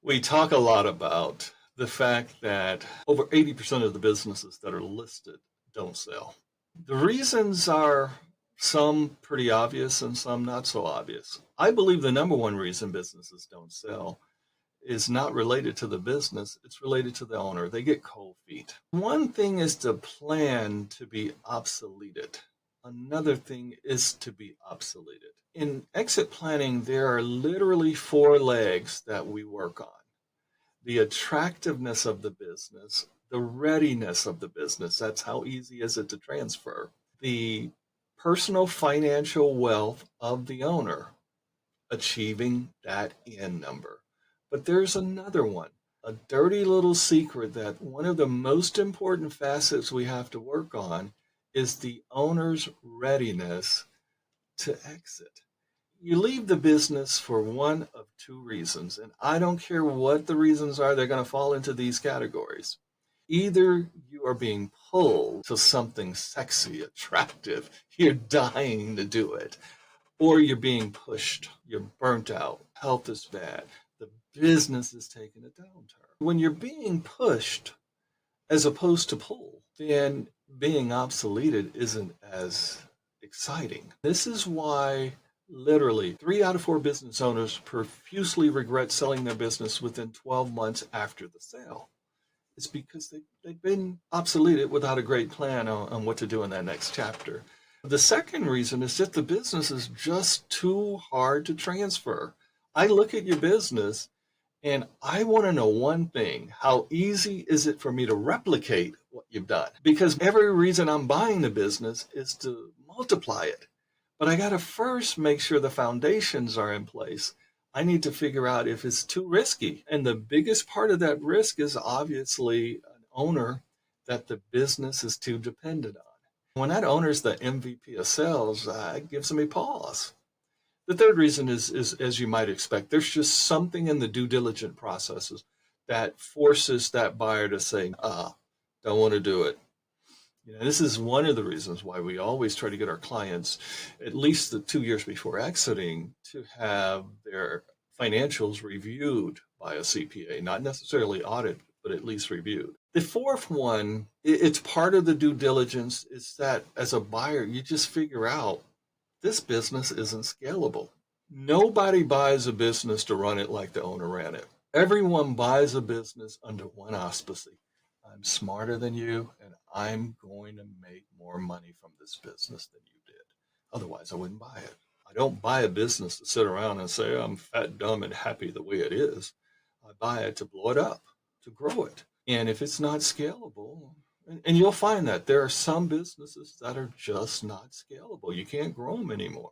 We talk a lot about the fact that over 80% of the businesses that are listed don't sell. The reasons are some pretty obvious and some not so obvious. I believe the number one reason businesses don't sell is not related to the business, it's related to the owner. They get cold feet. One thing is to plan to be obsoleted. Another thing is to be obsoleted. In exit planning, there are literally four legs that we work on: the attractiveness of the business, the readiness of the business. That's how easy is it to transfer. The personal financial wealth of the owner, achieving that end number. But there's another one, a dirty little secret that one of the most important facets we have to work on is the owner's readiness to exit. You leave the business for one of two reasons, and I don't care what the reasons are, they're going to fall into these categories. Either you are being pulled to something sexy, attractive, you're dying to do it, or you're being pushed, you're burnt out, health is bad, the business is taking a downturn. When you're being pushed as opposed to pulled, then being obsoleted isn't as exciting. This is why literally 3 out of 4 business owners profusely regret selling their business within 12 months after the sale. It's because they've been obsoleted without a great plan on what to do in that next chapter. The second reason is that the business is just too hard to transfer. I look at your business and I want to know one thing: how easy is it for me to replicate what you've done? Because every reason I'm buying the business is to multiply it. But I got to first make sure the foundations are in place. I need to figure out if it's too risky. And the biggest part of that risk is obviously an owner that the business is too dependent on. When that owner's the MVP of sales, it gives me pause. The third reason is, as you might expect, there's just something in the due diligence processes that forces that buyer to say, don't want to do it. This is one of the reasons why we always try to get our clients, at least the 2 years before exiting, to have their financials reviewed by a CPA, not necessarily audited, but at least reviewed. The fourth one, it's part of the due diligence, is that as a buyer, you just figure out this business isn't scalable. Nobody buys a business to run it like the owner ran it. Everyone buys a business under one auspice: I'm smarter than you, and I'm going to make more money from this business than you did. Otherwise, I wouldn't buy it. I don't buy a business to sit around and say, I'm fat, dumb, and happy the way it is. I buy it to blow it up, to grow it. And if it's not scalable, and you'll find that there are some businesses that are just not scalable. You can't grow them anymore.